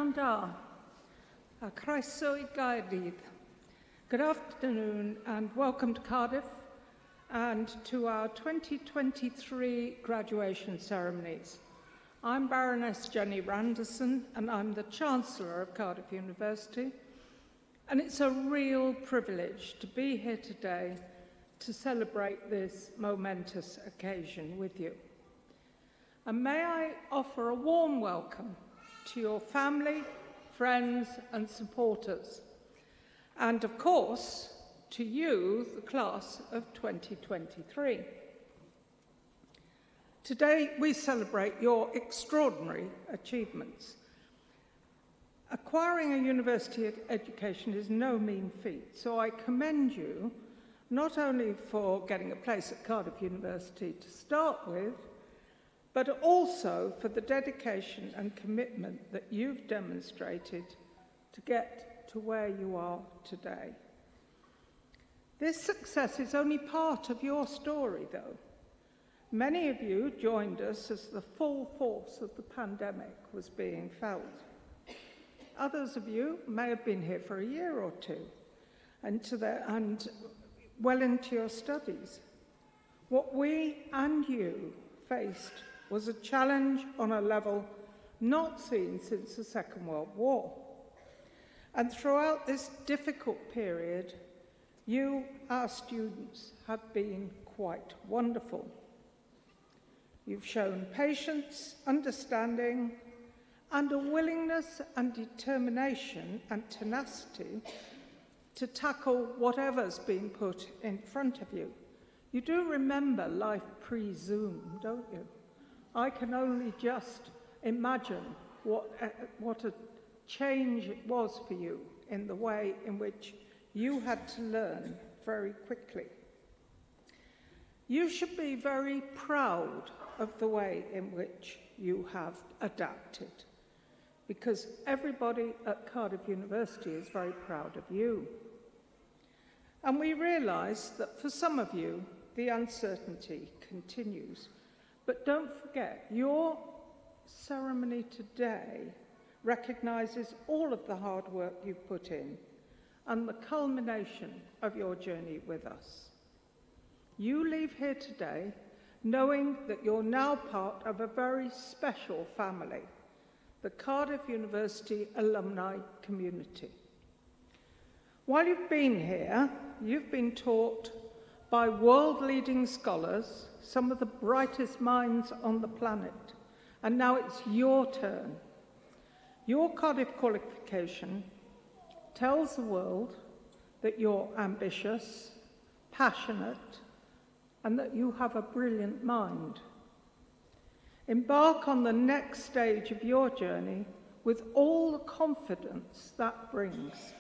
Pnawn da, a croeso I Gaerdydd. Good afternoon and welcome to Cardiff and to our 2023 graduation ceremonies. I'm Baroness Jenny Randerson and I'm the Chancellor of Cardiff University, and it's a real privilege to be here today to celebrate this momentous occasion with you. And may I offer a warm welcome to your family, friends and supporters, and of course to you, the class of 2023. Today we celebrate your extraordinary achievements. Acquiring a university education is no mean feat, so I commend you not only for getting a place at Cardiff University to start with, but also for the dedication and commitment that you've demonstrated to get to where you are today. This success is only part of your story, though. Many of you joined us as the full force of the pandemic was being felt. Others of you may have been here for a year or two and well into your studies. What we and you faced was a challenge on a level not seen since the Second World War. And throughout this difficult period, you, our students, have been quite wonderful. You've shown patience, understanding, and a willingness and determination and tenacity to tackle whatever's been put in front of you. You do remember life pre-Zoom, don't you? I can only just imagine what a change it was for you in the way in which you had to learn very quickly. You should be very proud of the way in which you have adapted, because everybody at Cardiff University is very proud of you. And we realise that for some of you, the uncertainty continues. But don't forget, your ceremony today recognises all of the hard work you've put in and the culmination of your journey with us. You leave here today knowing that you're now part of a very special family, the Cardiff University alumni community. While you've been here, you've been taught by world-leading scholars, some of the brightest minds on the planet, and now it's your turn. Your Cardiff qualification tells the world that you're ambitious, passionate, and that you have a brilliant mind. Embark on the next stage of your journey with all the confidence that brings.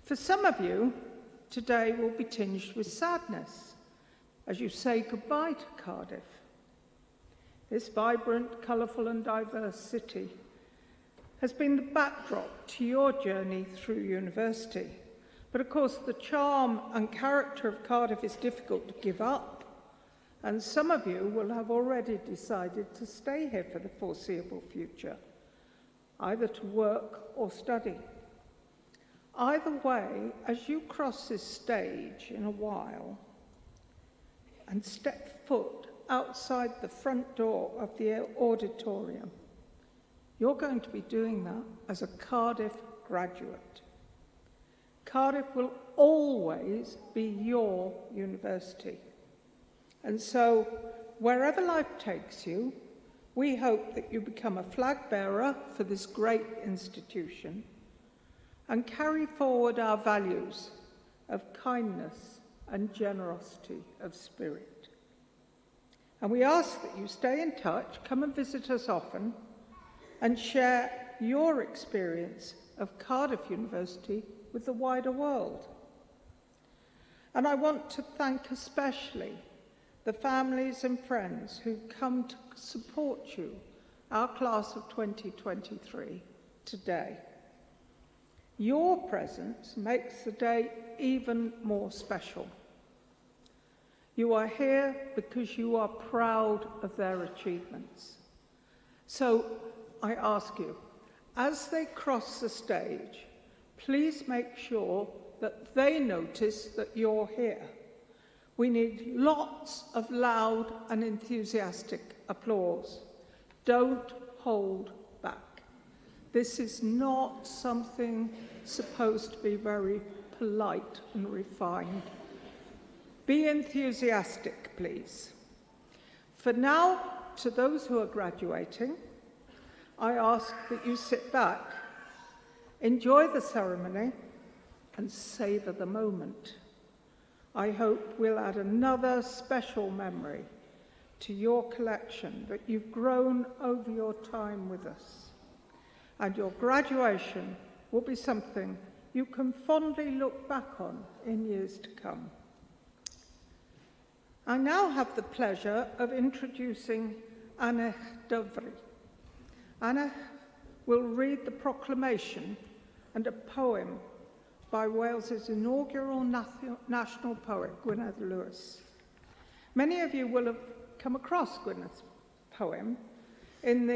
For some of you, today will be tinged with sadness as you say goodbye to Cardiff. This vibrant, colourful and diverse city has been the backdrop to your journey through university. But of course, the charm and character of Cardiff is difficult to give up, and some of you will have already decided to stay here for the foreseeable future, either to work or study. Either way, as you cross this stage in a while and step foot outside the front door of the auditorium, you're going to be doing that as a Cardiff graduate. Cardiff will always be your university. And so, wherever life takes you, we hope that you become a flag bearer for this great institution and carry forward our values of kindness and generosity of spirit. And we ask that you stay in touch, come and visit us often, and share your experience of Cardiff University with the wider world. And I want to thank especially the families and friends who've come to support you, our class of 2023, today. Your presence makes the day even more special. You are here because you are proud of their achievements. So I ask you, as they cross the stage, please make sure that they notice that you're here. We need lots of loud and enthusiastic applause. Don't hold back. This is not something supposed to be very polite and refined. Be enthusiastic, please. For now, to those who are graduating, I ask that you sit back, enjoy the ceremony, and savour the moment. I hope we'll add another special memory to your collection that you've grown over your time with us. And your graduation will be something you can fondly look back on in years to come. I now have the pleasure of introducing Anna Dyfri. Anna will read the proclamation and a poem by Wales's inaugural national poet, Gwyneth Lewis. Many of you will have come across Gwyneth's poem in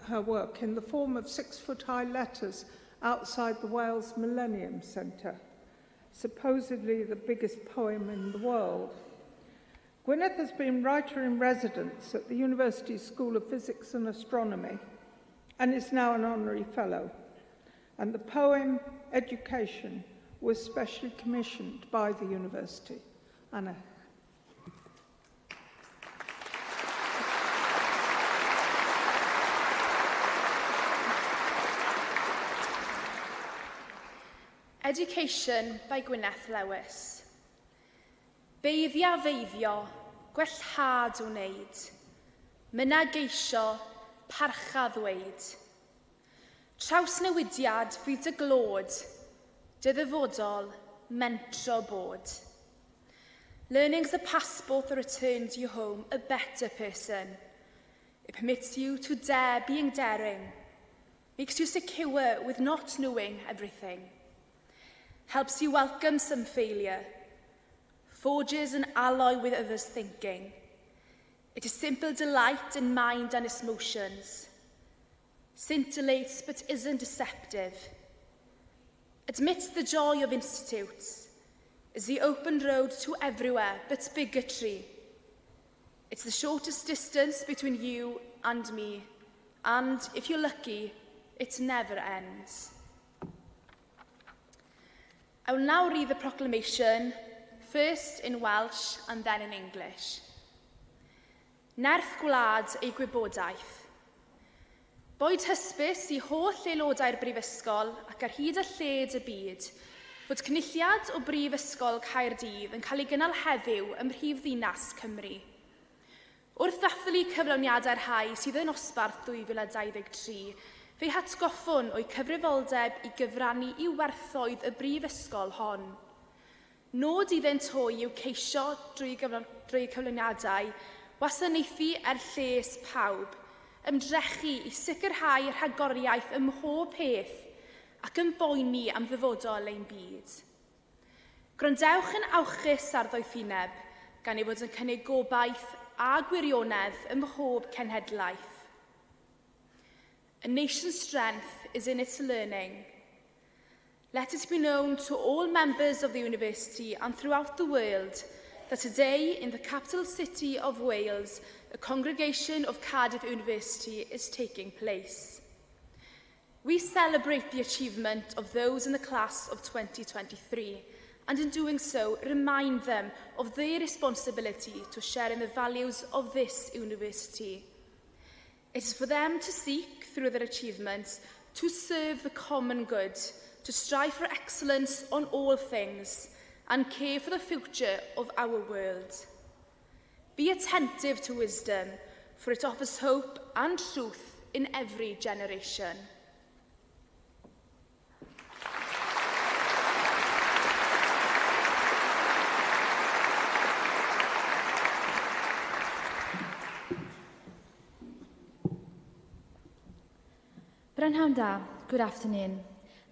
her work in the form of 6-foot-high letters outside the Wales Millennium Centre, supposedly the biggest poem in the world. Gwyneth has been writer-in-residence at the University School of Physics and Astronomy and is now an honorary fellow. And the poem, Education, was specially commissioned by the university. Anna. Education by Gwyneth Lewis. Beiddiafeiddio, gwellhad o wneud. Myna geisio, parcha ddweud. Trawsnewidiad fydd dy glod, dy ddyfodol, mentro bod. Learning's a passport that returns you home a better person. It permits you to dare being daring, makes you secure with not knowing everything, helps you welcome some failure, forges an alloy with others' thinking. It is simple delight in mind and its motions, scintillates but isn't deceptive, admits the joy of institutes, is the open road to everywhere but bigotry. It's the shortest distance between you and me, and if you're lucky, it never ends. I will now read the proclamation, first in Welsh and then in English. Nerth gwlad ei gwybodaeth. Boed hysbys i holl aelodau'r brifysgol ac ar hyd a lled y byd fod cynulliad o Brifysgol Caerdydd yn cael ei gynnal heddiw ym Mhrifddinas Cymru. Wrth ddathlu cyflawniadau'r rhai sydd yn osbarth 2023, fe'i hatgoffwn o'i cyfrifoldeb i gyfrannu i werthoedd y brifysgol hon. Nod iddynt hwy yw ceisio drwy cyflawniadau wasanaethu lles pawb, ymdrechu i sicrhau rhagoriaeth ym mhob peth ac yn boeni am ddyfodol ein byd. Gwrandewch yn awchus ar ddoethineb gan ei fod yn cynnig gobaith a gwirionedd ym mhob cenhedlaeth. A nation's strength is in its learning. Let it be known to all members of the university and throughout the world that today, in the capital city of Wales, a congregation of Cardiff University is taking place. We celebrate the achievement of those in the class of 2023, and in doing so, remind them of their responsibility to share in the values of this university. It is for them to seek, through their achievements, to serve the common good, to strive for excellence on all things, and care for the future of our world. Be attentive to wisdom, for it offers hope and truth in every generation. Branhamda, good afternoon.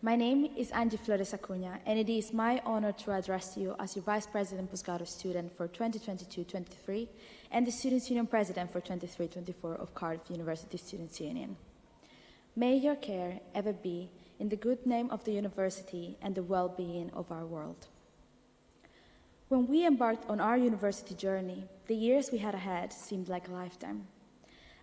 My name is Angie Flores Acuna, and it is my honor to address you as your Vice President Postgraduate Student for 2022-23 and the Students' Union President for 23-24 of Cardiff University Students' Union. May your care ever be in the good name of the university and the well-being of our world. When we embarked on our university journey, the years we had ahead seemed like a lifetime.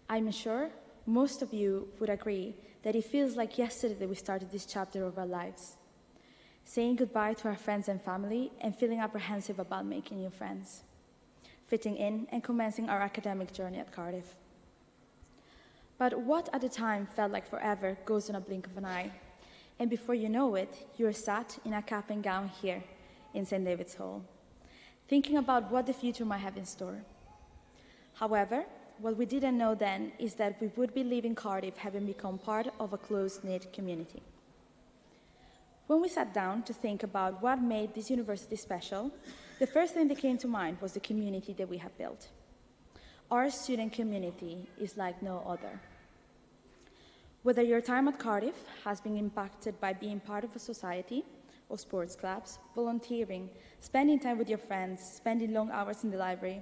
I'm sure most of you would agree that it feels like yesterday that we started this chapter of our lives, saying goodbye to our friends and family and feeling apprehensive about making new friends, fitting in and commencing our academic journey at Cardiff. But what at the time felt like forever goes in a blink of an eye, and before you know it, you're sat in a cap and gown here in St. David's Hall, thinking about what the future might have in store. However, what we didn't know then is that we would be leaving Cardiff having become part of a close-knit community. When we sat down to think about what made this university special, the first thing that came to mind was the community that we have built. Our student community is like no other. Whether your time at Cardiff has been impacted by being part of a society or sports clubs, volunteering, spending time with your friends, spending long hours in the library,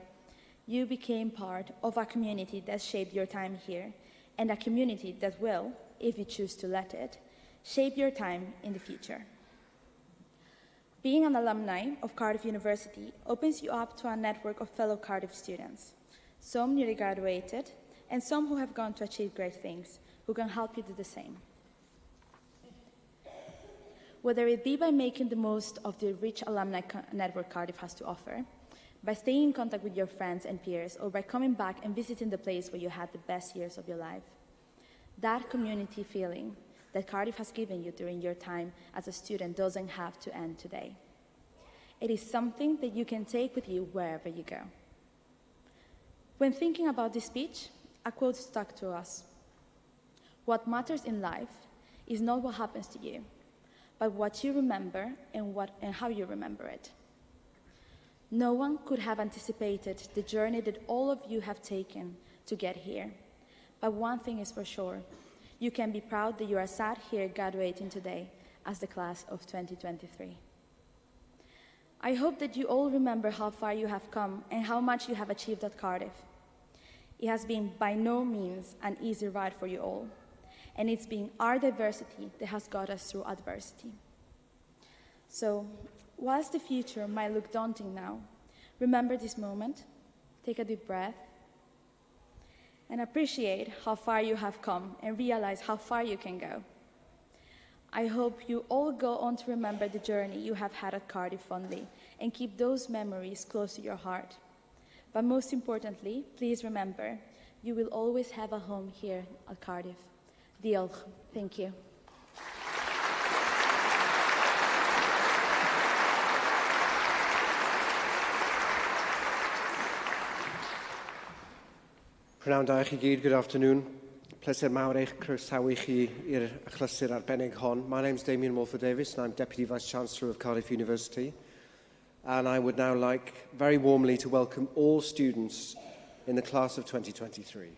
you became part of a community that shaped your time here, and a community that will, if you choose to let it, shape your time in the future. Being an alumni of Cardiff University opens you up to a network of fellow Cardiff students, some newly graduated, and some who have gone to achieve great things, who can help you do the same. Whether it be by making the most of the rich alumni network Cardiff has to offer, by staying in contact with your friends and peers, or by coming back and visiting the place where you had the best years of your life, that community feeling that Cardiff has given you during your time as a student doesn't have to end today. It is something that you can take with you wherever you go. When thinking about this speech, a quote stuck to us. What matters in life is not what happens to you, but what you remember and how you remember it. No one could have anticipated the journey that all of you have taken to get here. But one thing is for sure, you can be proud that you are sat here graduating today as the class of 2023. I hope that you all remember how far you have come and how much you have achieved at Cardiff. It has been by no means an easy ride for you all, and it's been our diversity that has got us through adversity. So, whilst the future might look daunting now, remember this moment, take a deep breath, and appreciate how far you have come and realize how far you can go. I hope you all go on to remember the journey you have had at Cardiff fondly and keep those memories close to your heart. But most importantly, please remember, you will always have a home here at Cardiff. Diolch. Thank you. Prynawn da i chi gyd, good afternoon. Pleser mawr eich croesawu chi i'r achlysur arbennig hon. My name's Damien Morford-Davies and I'm Deputy Vice-Chancellor of Cardiff University. And I would now like very warmly to welcome all students in the class of 2023.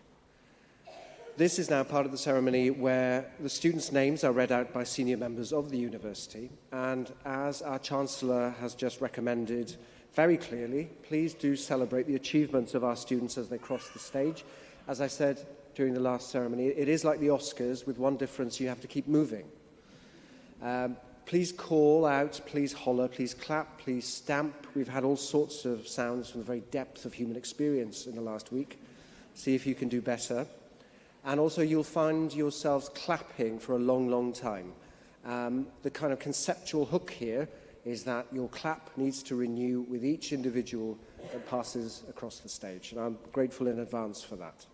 This is now part of the ceremony where the students' names are read out by senior members of the university. And as our Chancellor has just recommended very clearly, please do celebrate the achievements of our students as they cross the stage. As I said during the last ceremony, it is like the Oscars, with one difference: you have to keep moving. Please call out, please holler, please clap, please stamp. We've had all sorts of sounds from the very depth of human experience in the last week. See if you can do better. And also you'll find yourselves clapping for a long, long time. The kind of conceptual hook here is that your clap needs to renew with each individual that passes across the stage. And I'm grateful in advance for that.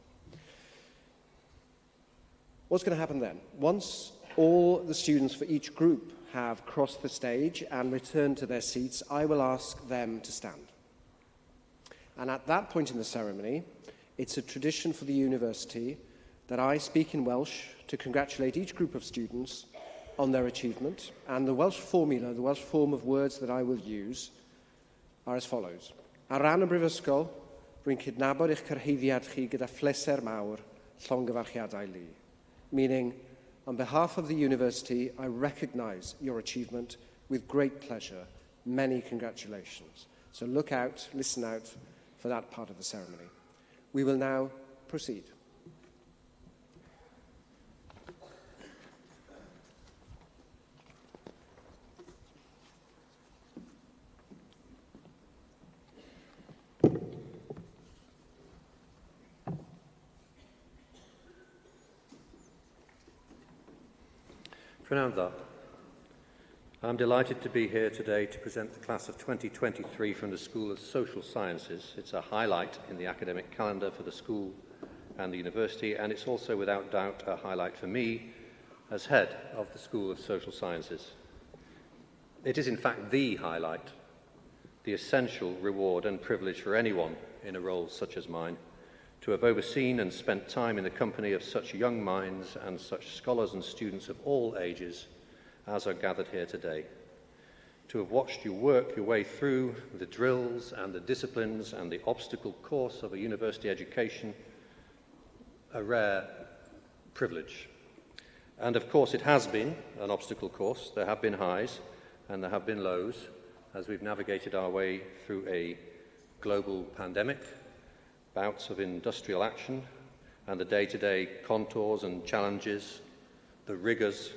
What's going to happen then? Once all the students for each group have crossed the stage and returned to their seats, I will ask them to stand. And at that point in the ceremony, it's a tradition for the university that I speak in Welsh to congratulate each group of students on their achievement. And the Welsh formula, the Welsh form of words that I will use are as follows. Ar ran y brifysgol, rwy'n cydnabod eich cyrhaeddiad chi gyda phleser mawr, llongyfarchiadau li. Meaning, on behalf of the university, I recognise your achievement with great pleasure. Many congratulations. So look out, listen out for that part of the ceremony. We will now proceed. Fernanda, I'm delighted to be here today to present the class of 2023 from the School of Social Sciences. It's a highlight in the academic calendar for the school and the university, and it's also without doubt a highlight for me as head of the School of Social Sciences. It is in fact the highlight, the essential reward and privilege for anyone in a role such as mine, to have overseen and spent time in the company of such young minds and such scholars and students of all ages as are gathered here today, to have watched you work your way through the drills and the disciplines and the obstacle course of a university education, a rare privilege. And of course it has been an obstacle course. There have been highs and there have been lows as we've navigated our way through a global pandemic, bouts of industrial action, and the day-to-day contours and challenges, the rigours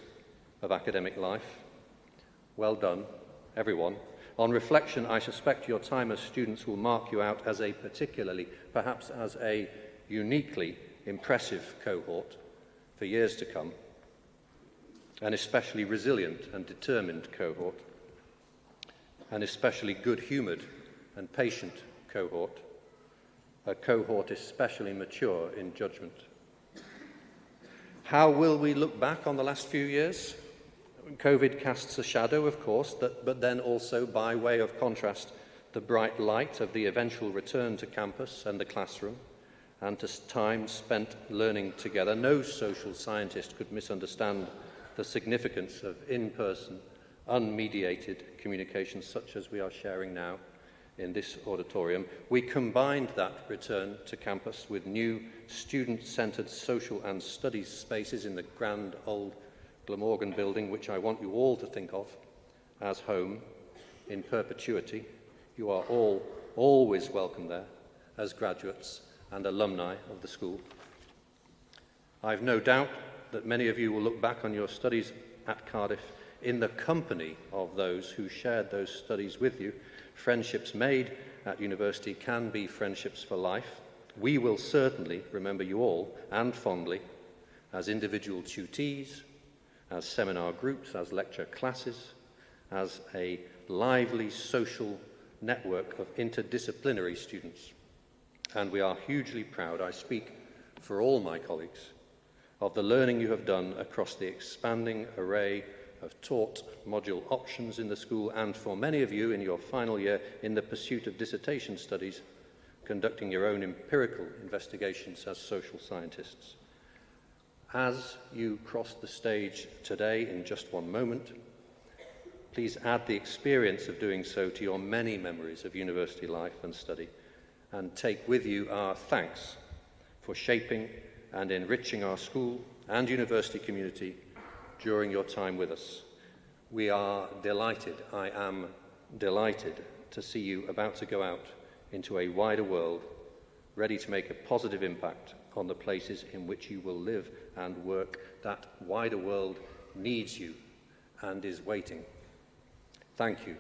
of academic life. Well done, everyone. On reflection, I suspect your time as students will mark you out as a particularly, perhaps as a uniquely impressive cohort for years to come, an especially resilient and determined cohort, an especially good-humoured and patient cohort, a cohort especially mature in judgment. How will we look back on the last few years? COVID casts a shadow, of course, but then also, by way of contrast, the bright light of the eventual return to campus and the classroom, and to time spent learning together. No social scientist could misunderstand the significance of in-person, unmediated communication such as we are sharing now in this auditorium. We combined that return to campus with new student-centred social and studies spaces in the grand old Glamorgan building, which I want you all to think of as home in perpetuity. You are all always welcome there as graduates and alumni of the school. I've no doubt that many of you will look back on your studies at Cardiff in the company of those who shared those studies with you. Friendships made at university can be friendships for life. We will certainly remember you all, and fondly, as individual tutees, as seminar groups, as lecture classes, as a lively social network of interdisciplinary students. And we are hugely proud, I speak for all my colleagues, of the learning you have done across the expanding array of taught module options in the school, and for many of you in your final year in the pursuit of dissertation studies, conducting your own empirical investigations as social scientists. As you cross the stage today in just one moment, please add the experience of doing so to your many memories of university life and study, and take with you our thanks for shaping and enriching our school and university community during your time with us. We are delighted, I am delighted, to see you about to go out into a wider world, ready to make a positive impact on the places in which you will live and work. That wider world needs you and is waiting. Thank you,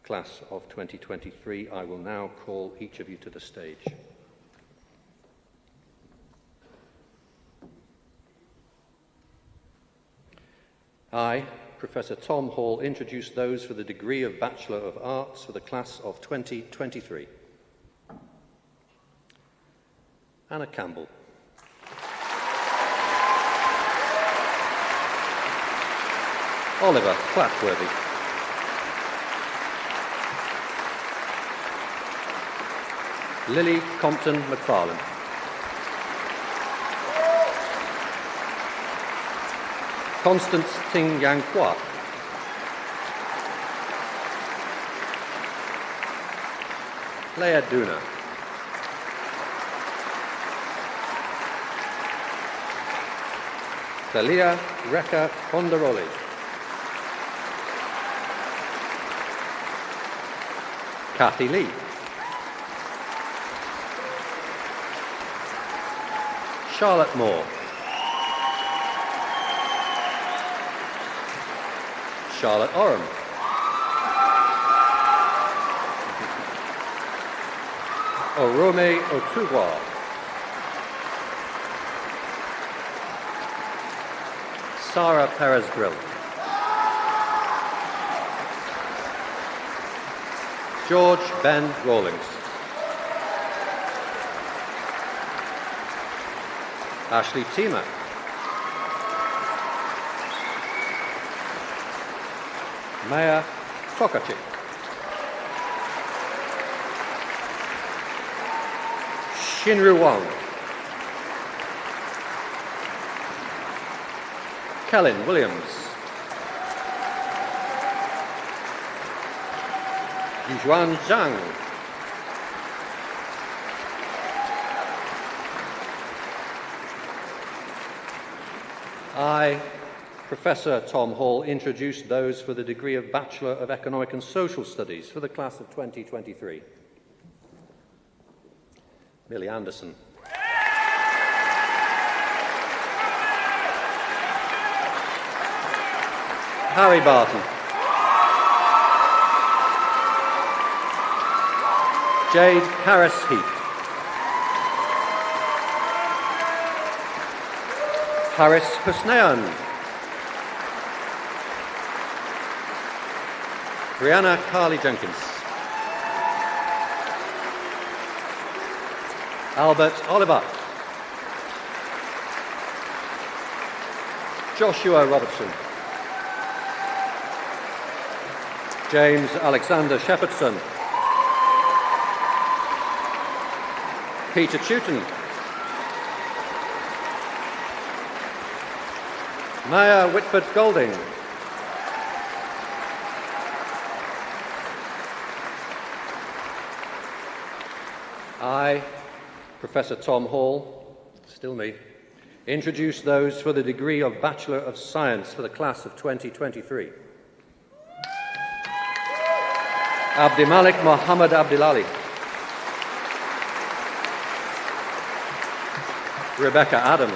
class of 2023. I will now call each of you to the stage. I, Professor Tom Hall, introduce those for the degree of Bachelor of Arts for the class of 2023. Anna Campbell. Oliver Clatworthy. Lily Compton McFarlane. Constance Ting Yang Kwa. Leah Duna. Thalia Reka Fondaroli. Kathy Lee. Charlotte Moore. Charlotte Oram. Orome Otugwa. Sarah Perez-Grill. George Ben Rawlings. Ashley Tima. Maya Tokacic. Shinru Wang. Kellen Williams. Yuan Zhang. I, Professor Tom Hall, introduce those for the degree of Bachelor of Economic and Social Studies for the class of 2023. Millie Anderson. Harry Barton. Jade Harris-Heath. Haris Husnayan. Brianna Carly Jenkins. Albert Oliver. Joshua Robertson. James Alexander Shepherdson. Peter Chewton. Maya Whitford Golding. I, Professor Tom Hall, still me, introduce those for the degree of Bachelor of Science for the class of 2023. Abdimalik Mohammed Abdilali. Rebecca Adams.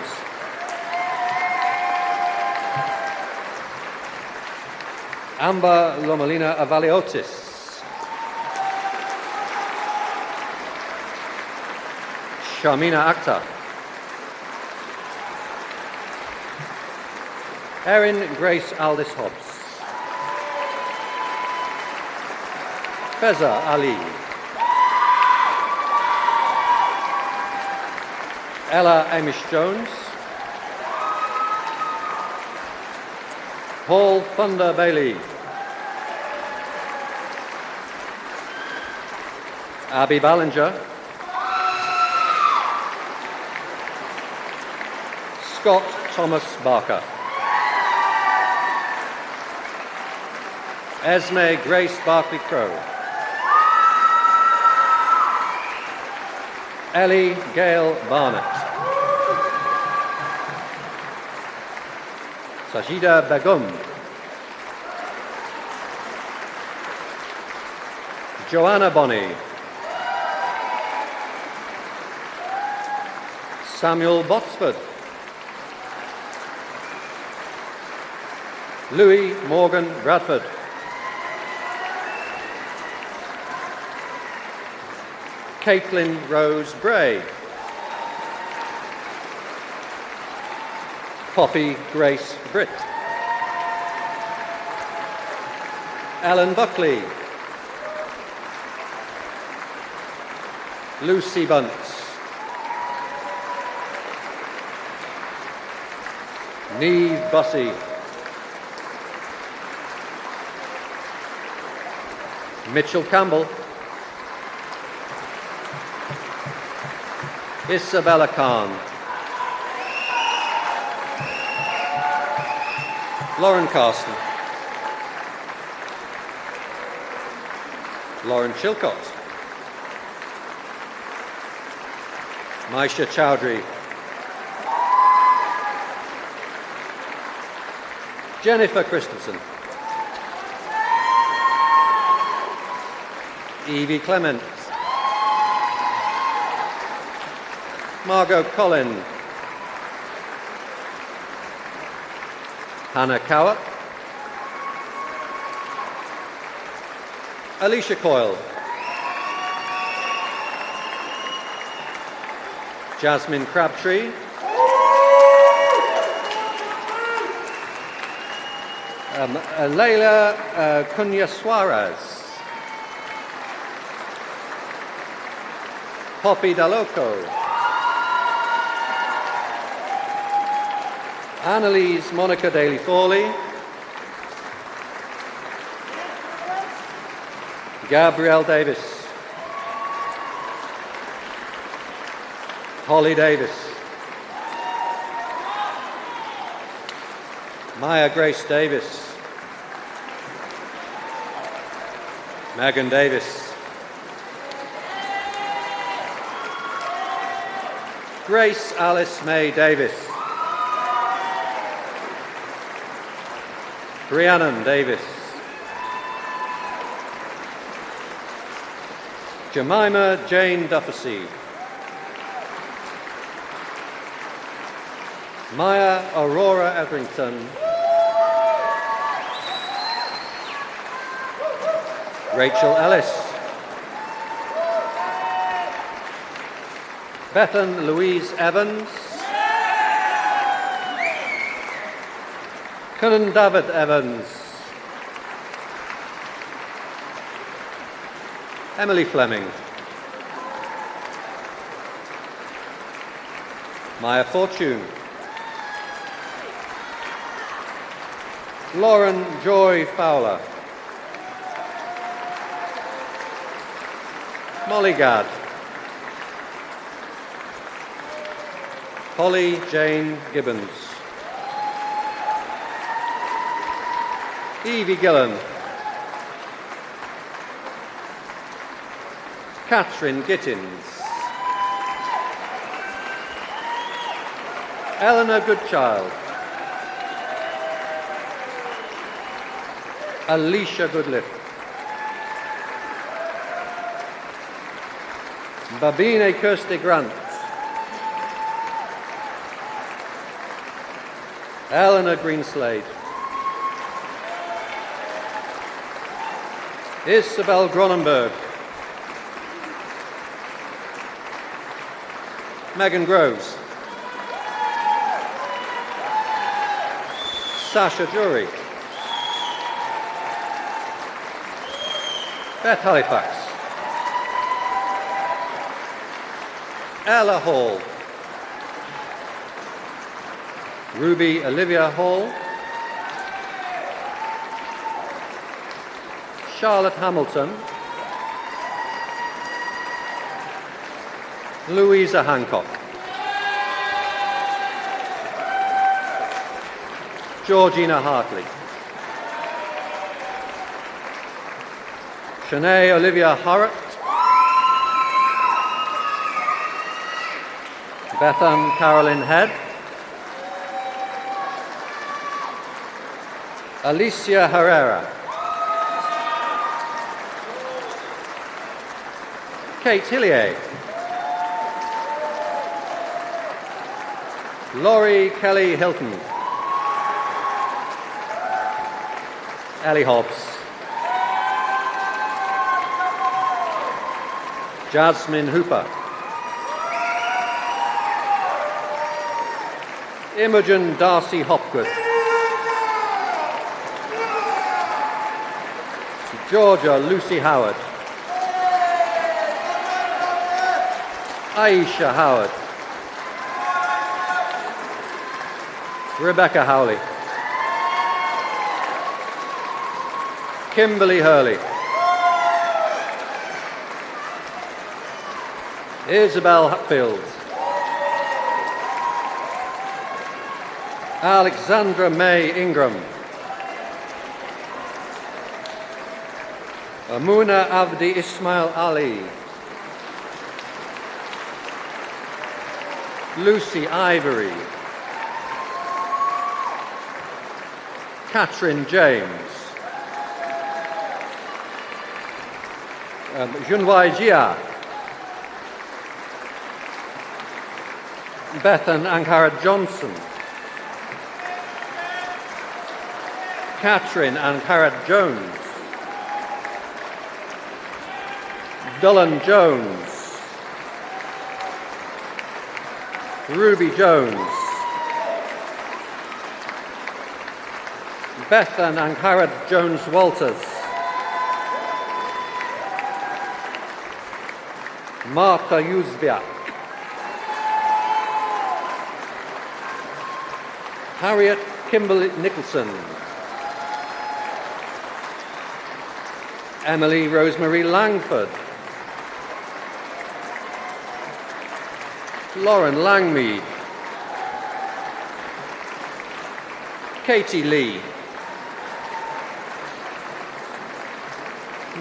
Amber Lomelina Avaliotis. Sharmina Akhtar. Erin Grace Aldis Hobbs. Feza Ali. Ella Amish Jones. Paul Thunder Bailey. Abby Ballinger. Scott Thomas Barker. Esme Grace Barclay Crowe. Ellie Gail Barnett. Sajida Begum. Joanna Bonney. Samuel Botsford. Louis Morgan Bradford. Caitlin Rose Bray. Poppy Grace Britt. Ellen Buckley. Lucy Bunce. Neve Bussey. Mitchell Campbell. Isabella Khan. Lauren Carson. Lauren Chilcott. Maisha Chowdhury. Jennifer Christensen. Evie Clement. Margot Collin. Hannah Cowart. Alicia Coyle. Jasmine Crabtree. Leila Cunha Suarez. Poppy Daloco. Annalise Monica Daly-Thorley. Gabrielle Davis. Holly Davis. Maya Grace Davis. Megan Davis. Grace Alice May Davis. Rhiannon Davis. Jemima Jane Dufficy. Maya Aurora Etherington. Rachel Ellis. Bethan Louise Evans. Conan David Evans. Emily Fleming. Maya Fortune. Lauren Joy Fowler. Molly Gadd. Holly Jane Gibbons. Evie Gillen. Catherine Gittins. Eleanor Goodchild. Alicia Goodliff. Babine Kirsty Grant. Eleanor Greenslade. Isabel Gronenberg. Megan Groves. Sasha Jury. Beth Halifax. Ella Hall. Ruby Olivia Hall. Charlotte Hamilton. Louisa Hancock. Georgina Hartley. Shanae Olivia Horrocks. Bethan Carolyn Head. Alicia Herrera. Kate Hillier. Laurie Kelly Hilton. Ellie Hobbs. Jasmine Hooper. Imogen Darcy Hopgood. Georgia Lucy Howard. Aisha Howard. Rebecca Howley. Kimberly Hurley. Isabel Hatfield. Alexandra May Ingram. Amuna Abdi Ismail Ali. Lucy Ivory. Catherine James. Junwai Jia. Bethan Ankara Johnson. Catherine Ankara Jones. Dullan Jones. Ruby Jones. Bethan Ankara Jones Walters. Martha Józwiak, Harriet Kimberly Nicholson, Emily Rosemary Langford, Lauren Langmead, Katie Lee,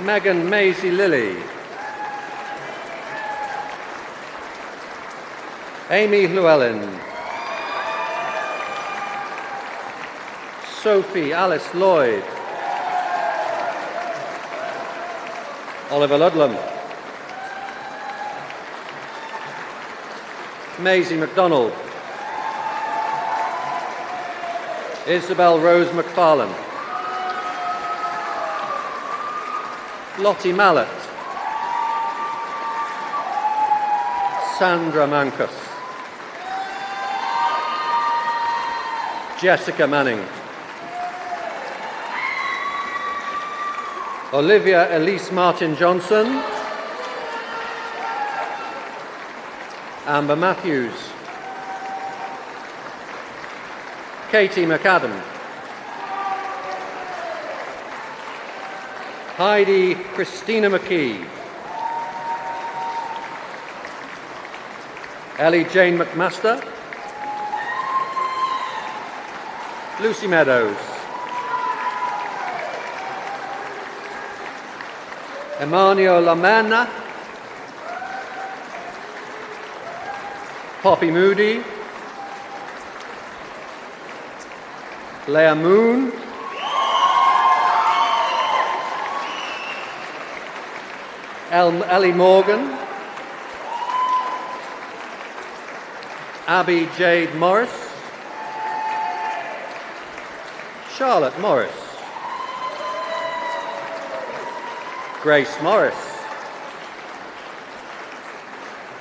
Megan Maisie Lilly, Amy Llewellyn, Sophie Alice Lloyd, Oliver Ludlam, Maisie MacDonald, Isabel Rose McFarlane, Lottie Mallet, Sandra Mankus, Jessica Manning, Olivia Elise Martin Johnson, Amber Matthews, Katie McAdam, Heidi Christina McKee, Ellie Jane McMaster, Lucy Meadows, Emmanuel Lamena, Poppy Moody, Leah Moon, Ellie Morgan, Abby Jade Morris, Charlotte Morris, Grace Morris,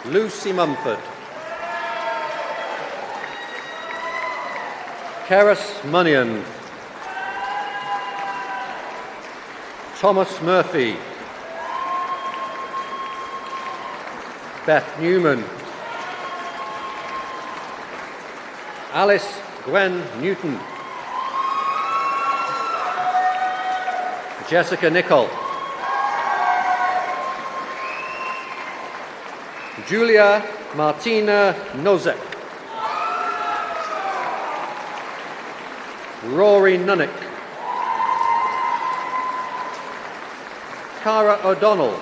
Lucy Mumford, Keris Munnion, Thomas Murphy, Beth Newman, Alice Gwen Newton, Jessica Nichol, Julia Martina Nozek, Rory Nunnick, Cara O'Donnell,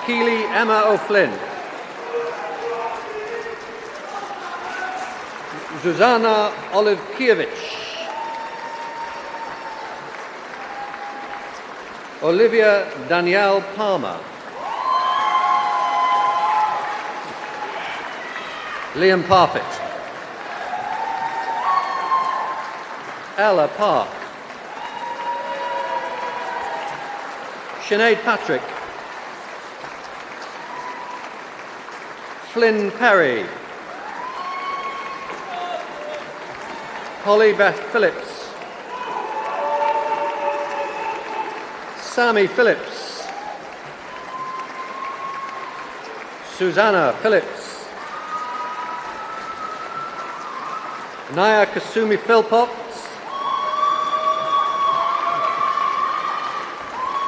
Keely Emma O'Flynn, Zuzana Olivkiewicz, Olivia Danielle Palmer, Liam Parfitt, Ella Park, Sinead Patrick, Flynn Perry, Holly Beth Phillips, Sammy Phillips, Susanna Phillips, Naya Kasumi Philpotts,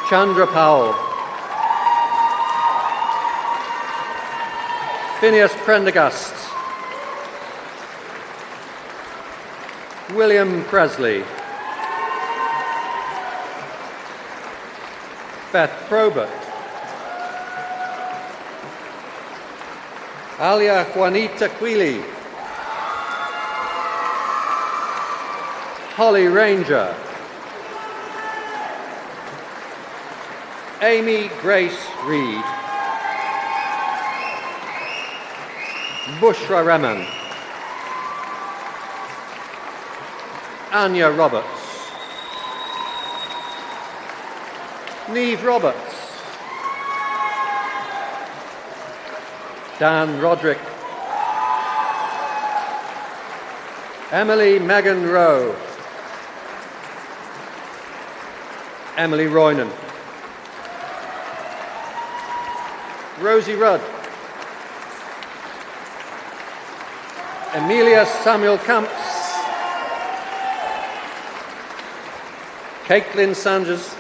Chandra Powell, Phineas Prendergast, William Presley, Beth Probert, Alia Juanita Queely, Holly Ranger, Amy Grace Reed, Bushra Rehman, Anya Roberts, Neve Roberts, Dan Roderick, Emily Megan Rowe, Emily Roynan, Rosie Rudd. Emilia Samuel Camps. Caitlin Sanders.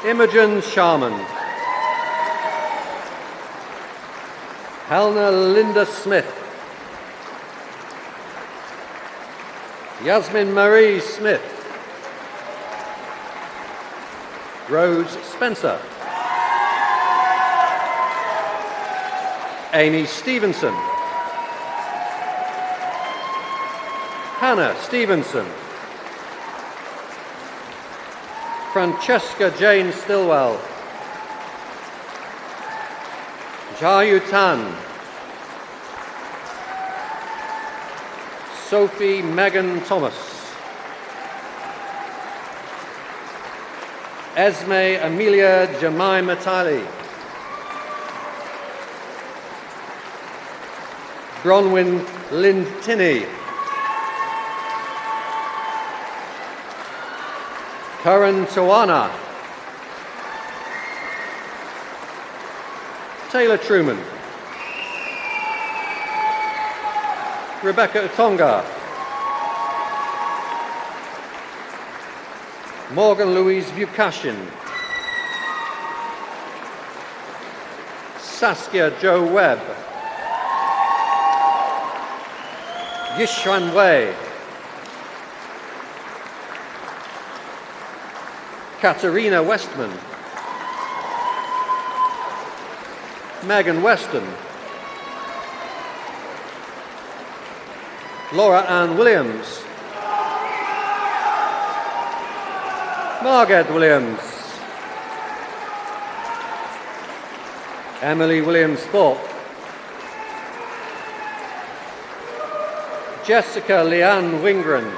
Imogen Sharman. Helena Linda Smith. Yasmin Marie Smith. Rose Spencer. Amy Stevenson. Hannah Stevenson. Francesca Jane Stillwell. Jayu Tan. Sophie Megan Thomas. Esme Amelia Jemima Talley. Bronwyn Lind Tinney. Karan Tawana. Taylor Truman. Rebecca Utonga. Morgan Louise Bukashin. Saskia Jo Webb. Yishuan Wei. Katarina Westman. Megan Weston. Laura Ann Williams. Margaret Williams. Emily Williams Thorpe. Jessica Leanne Wingren.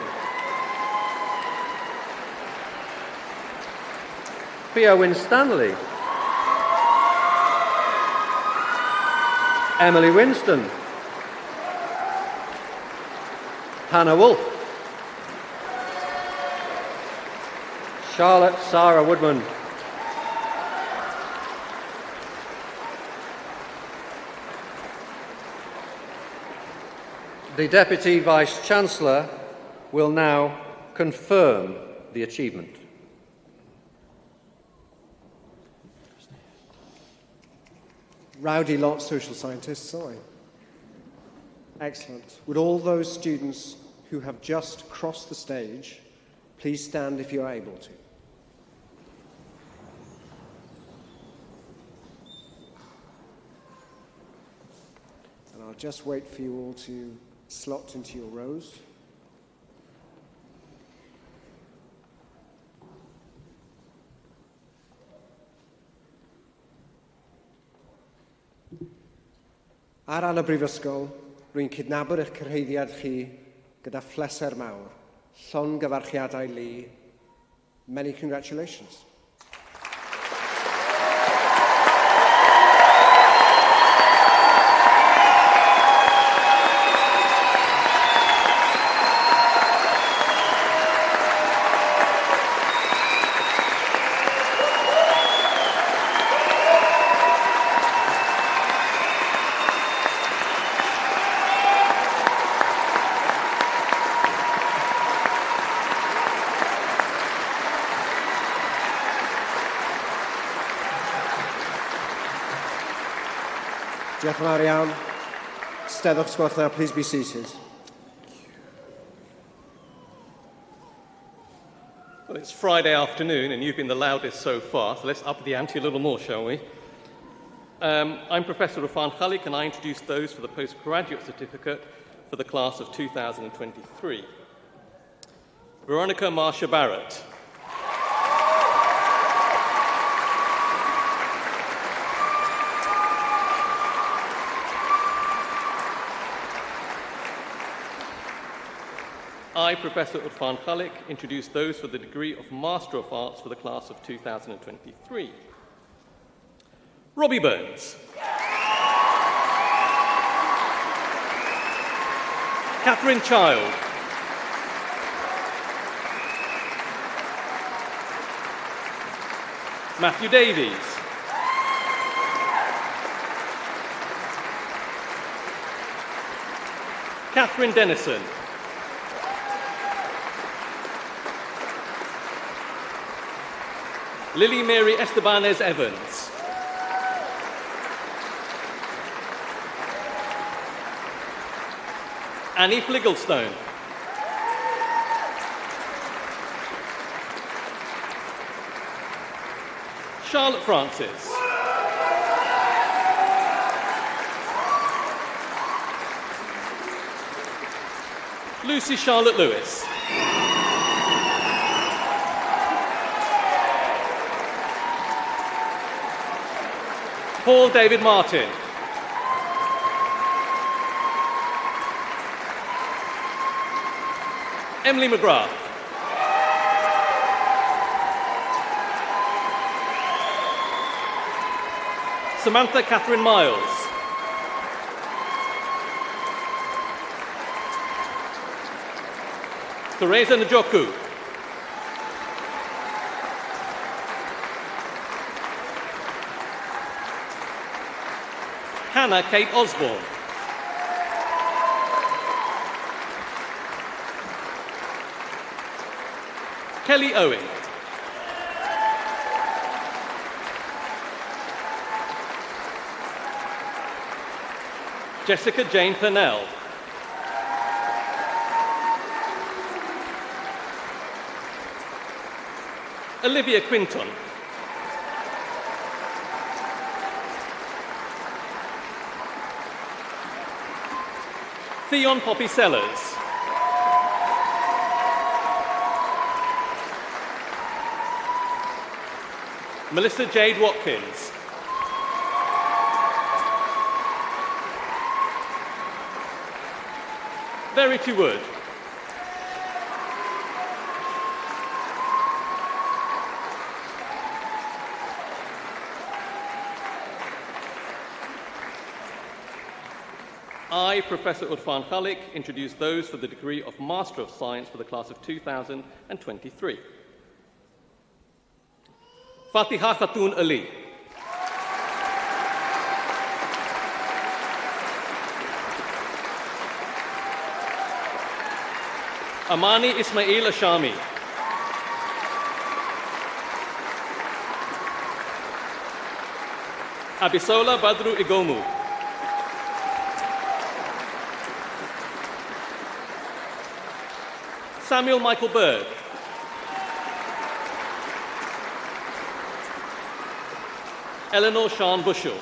Pia Winstanley. Emily Winston. Hannah Wolfe. Charlotte Sarah Woodman. The Deputy Vice-Chancellor will now confirm the achievement. Rowdy lot, social scientists, aren't we? Excellent. Would all those students who have just crossed the stage please stand if you are able to? And I'll just wait for you all to slot into your rows. Ar ran y Brifysgol, rwy'n cydnabod eich cyrhaeddiad chi gyda phleser mawr. Llongyfarchiadau Lee. Many congratulations. Diolch yn fawr iawn. Steddwch sgwelwch now, please be seated. Well, it's Friday afternoon and you've been the loudest so far, so let's up the ante a little more, shall we? I'm Professor Rafan Khalik and I introduce those for the postgraduate certificate for the class of 2023. Veronica Marsha Barrett. I, Professor Urfan Khalik, introduce those for the degree of Master of Arts for the class of 2023. Robbie Burns. Catherine Child. Matthew Davies. Catherine Dennison. Lily Mary Estebanez Evans. Annie Fligglestone. Charlotte Francis. Lucy Charlotte Lewis. Paul David Martin. Emily McGrath. Samantha Catherine Miles. Teresa Njoku. Hannah Kate Osborne. Kelly Owen. Jessica Jane Purnell. Olivia Quinton. Theon Poppy Sellers. Melissa Jade Watkins. Verity Wood. I, Professor Urfan Khalik, introduce those for the degree of Master of Science for the class of 2023. Fatiha Khatun Ali. Amani Ismail Ashami. Abisola Badru Igomu. Samuel Michael Berg. Eleanor Sean Bushell.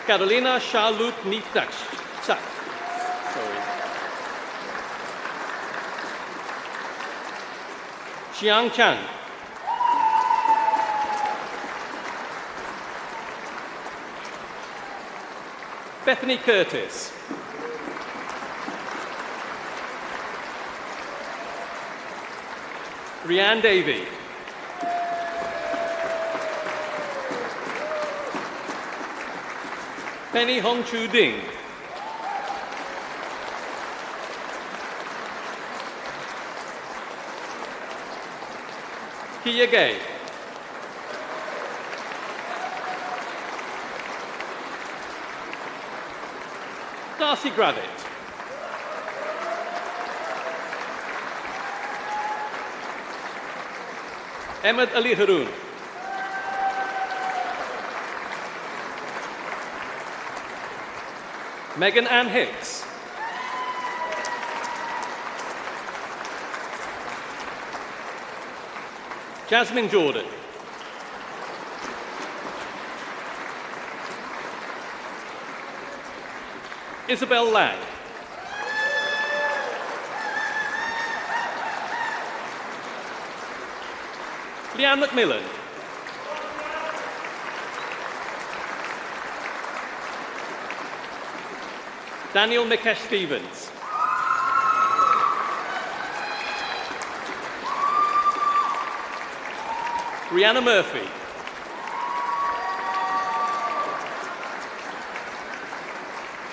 Carolina Charlotte Nitak. Xiang Chan. Bethany Curtis. Rianne Davey. Penny Hong Chu Ding. Kia Gay. Darcy Gradit. Ahmed Ali Haroon. Megan Ann Hicks. Jasmine Jordan. Isabel Lang. Leanne McMillan. Daniel Mikesh Stevens. Rihanna Murphy.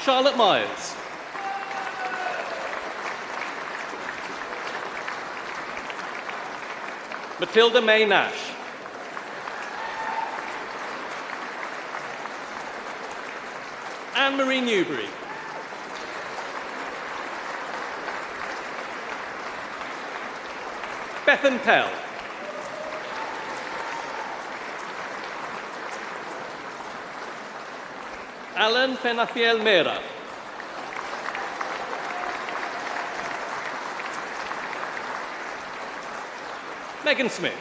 Charlotte Myers. Matilda May Nash. Anne-Marie Newbury. Bethan Pell. Alan Penafiel Mera. Megan Smith.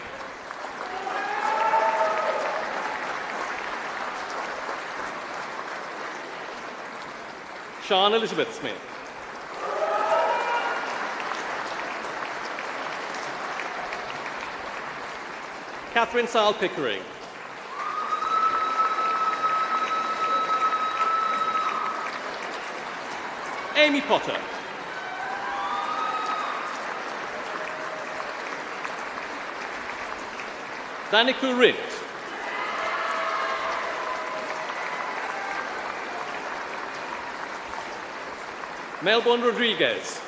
Sian Elizabeth Smith. Catherine Sile Pickering. Amy Potter. Danica Rint. Melbourne Rodriguez.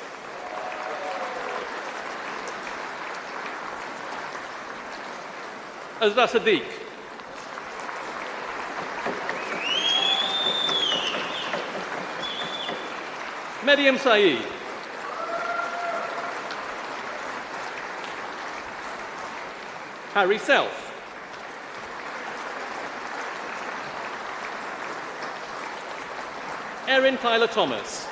Azra Sadiq. Mariam Saeed. Harry Self. Erin Tyler Thomas.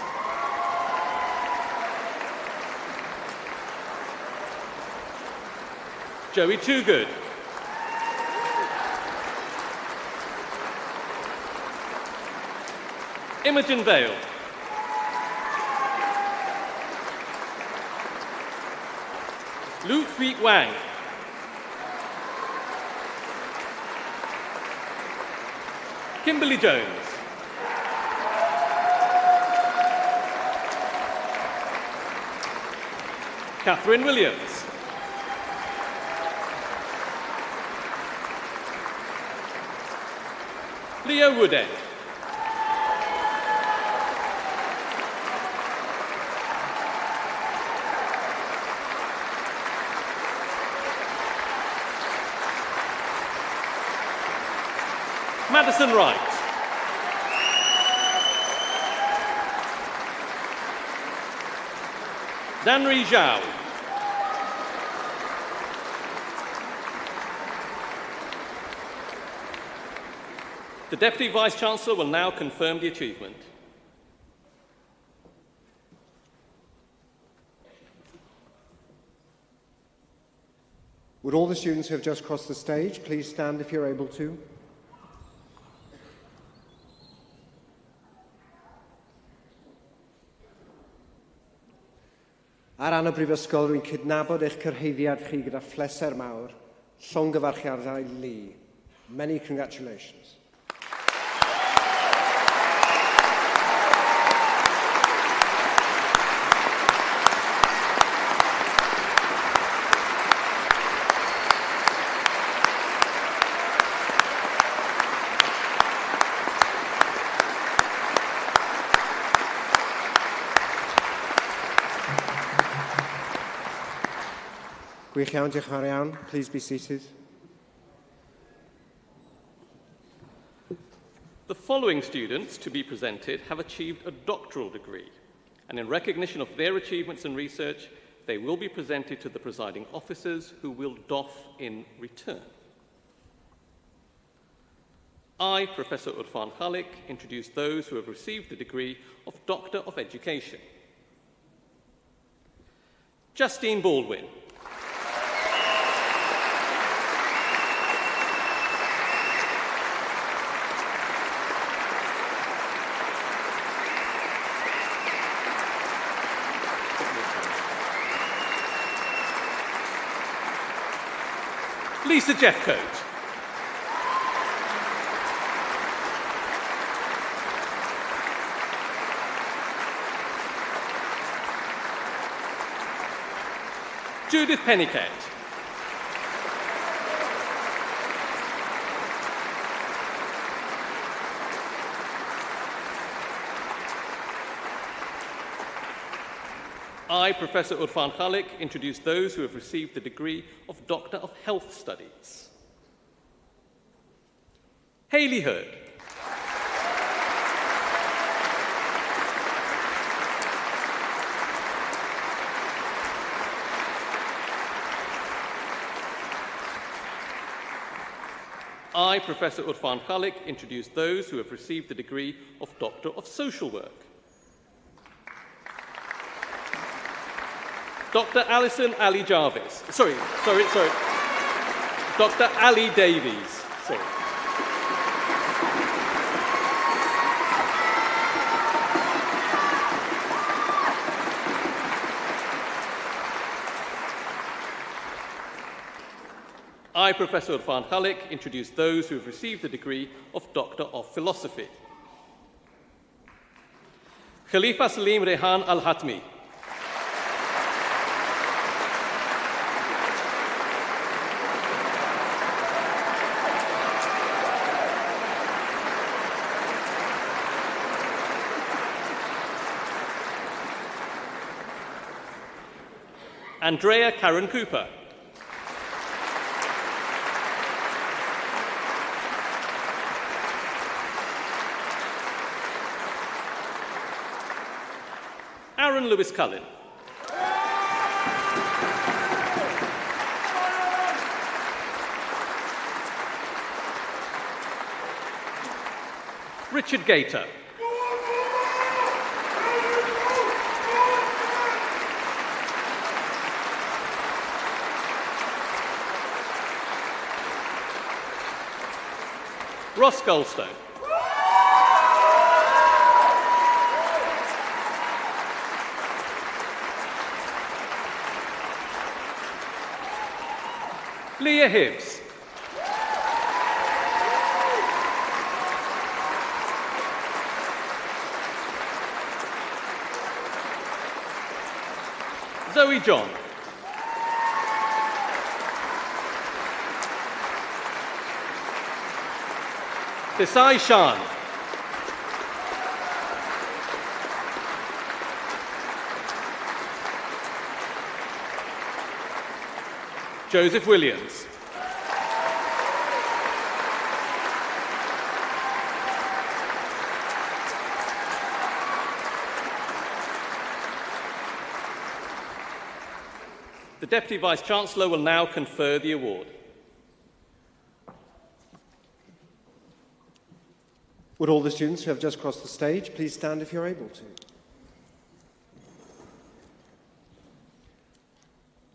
Joey Toogood. Imogen Vale. Lu Fui Wang. Kimberly Jones. Catherine Williams. Leo Woodend. Madison Wright. Danri Zhao. The Deputy Vice-Chancellor will now confirm the achievement. Would all the students who have just crossed the stage please stand if you're able to? Ar ran y Brifysgol, rwy'n cydnabod eich cyrhaeddiad chi gyda phleser mawr, llongyfarchiadau lu. Many congratulations. Gwych iawn, diolch yn fawr iawn. Please be seated. The following students to be presented have achieved a doctoral degree, and in recognition of their achievements and research, they will be presented to the presiding officers who will doff in return. I, Professor Urfan Khalik, introduce those who have received the degree of Doctor of Education. Justine Baldwin. Lisa Jeffcoat. Judith Pennicat. I, Professor Urfan Khalik, introduce those who have received the degree of Doctor of Health Studies. Hayley Hurd. I, Professor Urfan Khalik, introduce those who have received the degree of Doctor of Social Work. Dr. Alison Ali Jarvis. Sorry. Dr. Ali Davies. Sorry. I, Professor Urfan Khalik, introduce those who have received the degree of Doctor of Philosophy. Khalifa Salim Rehan Al-Hatmi. Andrea Karen Cooper. Aaron Lewis Cullen. Richard Gator. Ross Goldstone. Leah Hibbs. Zoe John. Desai Shan. Joseph Williams. The Deputy Vice-Chancellor will now confer the award. Would all the students who have just crossed the stage please stand if you're able to?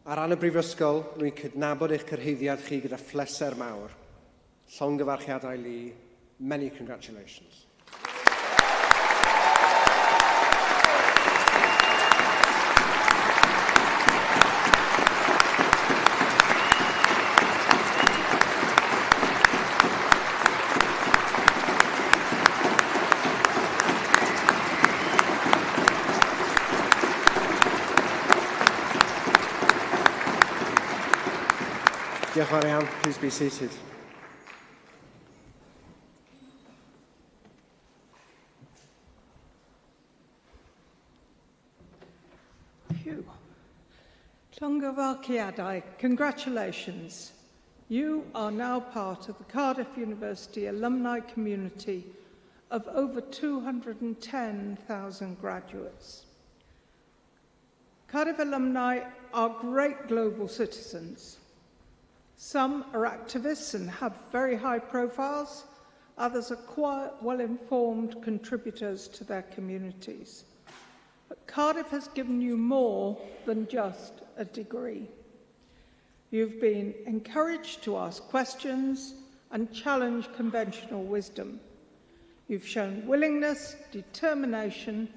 Ar ran y Brifysgol, rwy'n cydnabod eich cyrhaeddiad chi gyda phleser mawr. Llongyfarchiadau Lee, many congratulations. Diolch yn fawr iawn. Please be seated. Phew. Llongyfarchiadau, congratulations. You are now part of the Cardiff University alumni community of over 210,000 graduates. Cardiff alumni are great global citizens. Some are activists and have very high profiles. Others are quiet, well-informed contributors to their communities. But Cardiff has given you more than just a degree. You've been encouraged to ask questions and challenge conventional wisdom. You've shown willingness, determination,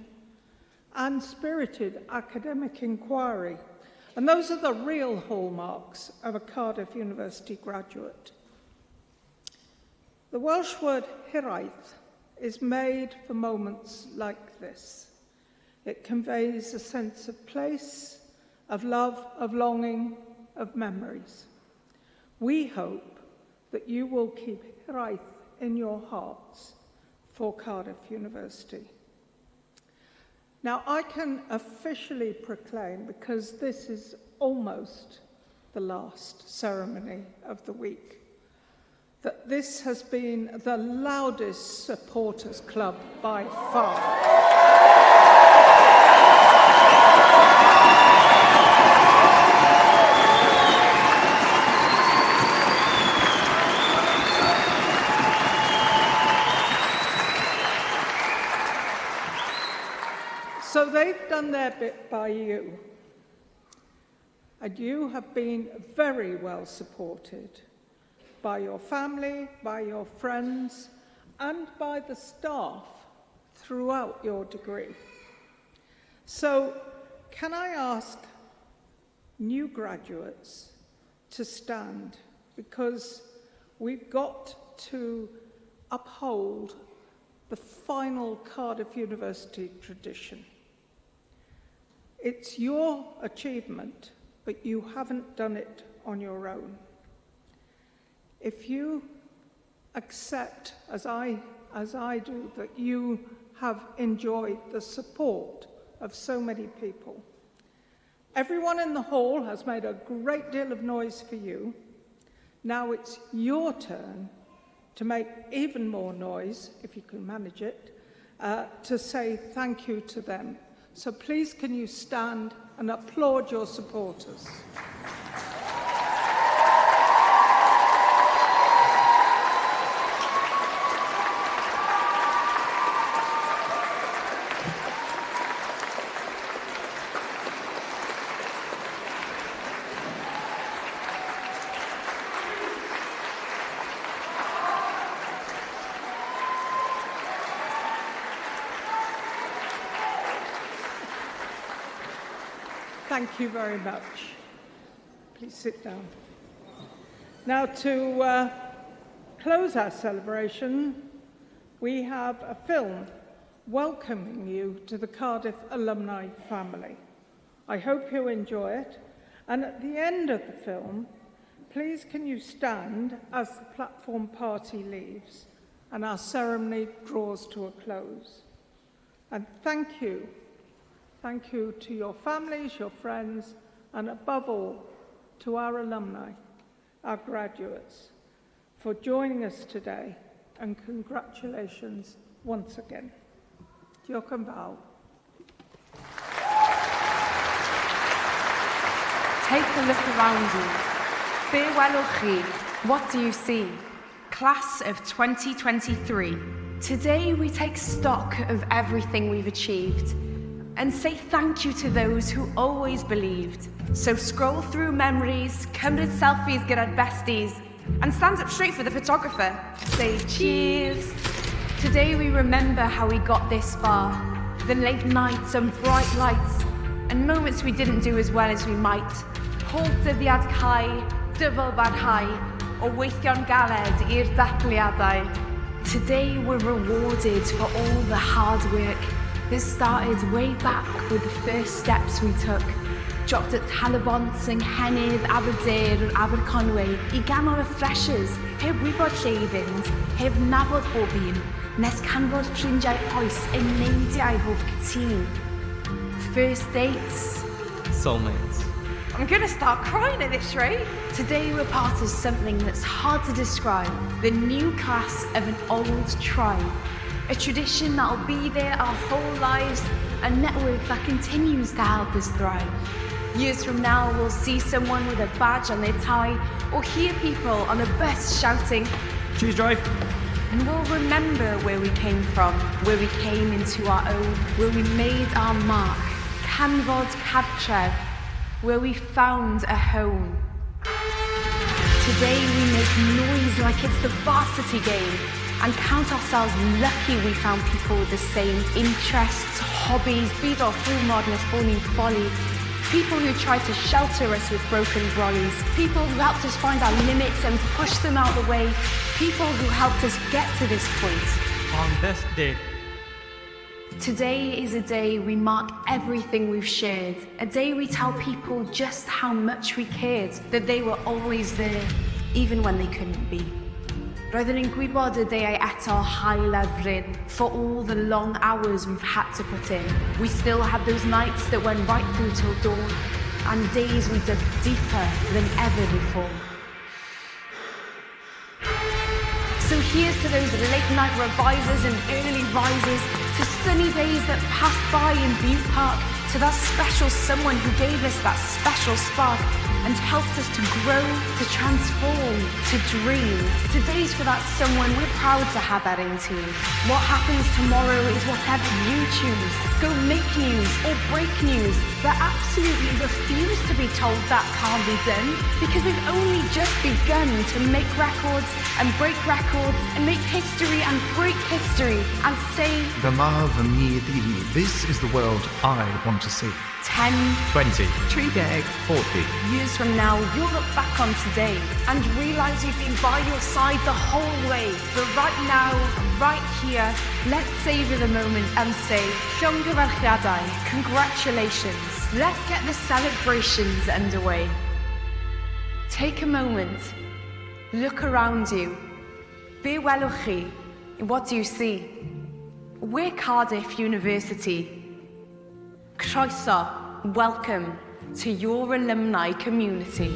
and spirited academic inquiry. And those are the real hallmarks of a Cardiff University graduate. The Welsh word hiraeth is made for moments like this. It conveys a sense of place, of love, of longing, of memories. We hope that you will keep hiraeth in your hearts for Cardiff University. Now, I can officially proclaim, because this is almost the last ceremony of the week, that this has been the loudest supporters club by far. So they've done their bit by you, and you have been very well supported by your family, by your friends, and by the staff throughout your degree. So can I ask new graduates to stand, because we've got to uphold the final Cardiff University tradition. It's your achievement, but you haven't done it on your own. If you accept, as I do, that you have enjoyed the support of so many people, everyone in the hall has made a great deal of noise for you. Now it's your turn to make even more noise, if you can manage it, to say thank you to them. So please, can you stand and applaud your supporters? Thank you very much. Please sit down. Now, to close our celebration, we have a film welcoming you to the Cardiff alumni family. I hope you enjoy it. And at the end of the film, please can you stand as the platform party leaves and our ceremony draws to a close. And thank you. Thank you to your families, your friends, and above all, to our alumni, our graduates, for joining us today, and congratulations once again. Diolch yn fawr. Take a look around you. Be welwch chi. What do you see? Class of 2023. Today we take stock of everything we've achieved and say thank you to those who always believed. So scroll through memories, cymryd selfies gyda'r besties, and stand up straight for the photographer. Say cheers. Today we remember how we got this far, the late nights and bright lights, and moments we didn't do as well as we might. Pob dyddiad cau, dyfal barhau, o weithio'n galed i'r darllediadau. Today we're rewarded for all the hard work. This started way back with the first steps we took. Dropped at Talabont, yng Nghennydd, Aberdare or Aberconwy, I ganol y freshers, heb wybod lle I fynd, heb nabod bob un, nes canfod ffrindiau oes yn neidiau hoff cytun. First dates. Soulmates. I'm gonna start crying at this rate. Today we're part of something that's hard to describe, the new class of an old tribe. A tradition that'll be there our whole lives, a network that continues to help us thrive. Years from now, we'll see someone with a badge on their tie, or hear people on a bus shouting, Choose drive. And we'll remember where we came from, where we came into our own, where we made our mark, canfod cartref, where we found a home. Today we make noise like it's the varsity game, and count ourselves lucky we found people with the same interests, hobbies, byd o'r hiwmor nes bod ni'n folly. People who tried to shelter us with broken brollies. People who helped us find our limits and push them out of the way. People who helped us get to this point. On this day. Today is a day we mark everything we've shared. A day we tell people just how much we cared, that they were always there, even when they couldn't be. Roedden ni'n gwybod y deiau eto high-lefryn for all the long hours we've had to put in. We still had those nights that went right through till dawn, and days we dug deeper than ever before. So here's to those late-night revisers and early risers, to sunny days that passed by in Bydd Park, to that special someone who gave us that special spark and helped us to grow, to transform, to dream. Today's for that someone we're proud to have at our team. What happens tomorrow is whatever you choose. Go make news or break news, but absolutely refuse to be told that can't be done, because we've only just begun to make records and break records and make history and break history and say, Dyma fy myd I. This is the world I want to see. 10, 20, 30, 40. years from now, you'll look back on today and realise you've been by your side the whole way. But right now, right here, let's savour the moment and say, camgymeriadau, congratulations. Let's get the celebrations underway. Take a moment, look around you. Be welwch chi. What do you see? We're Cardiff University. Croeso, welcome to your alumni community.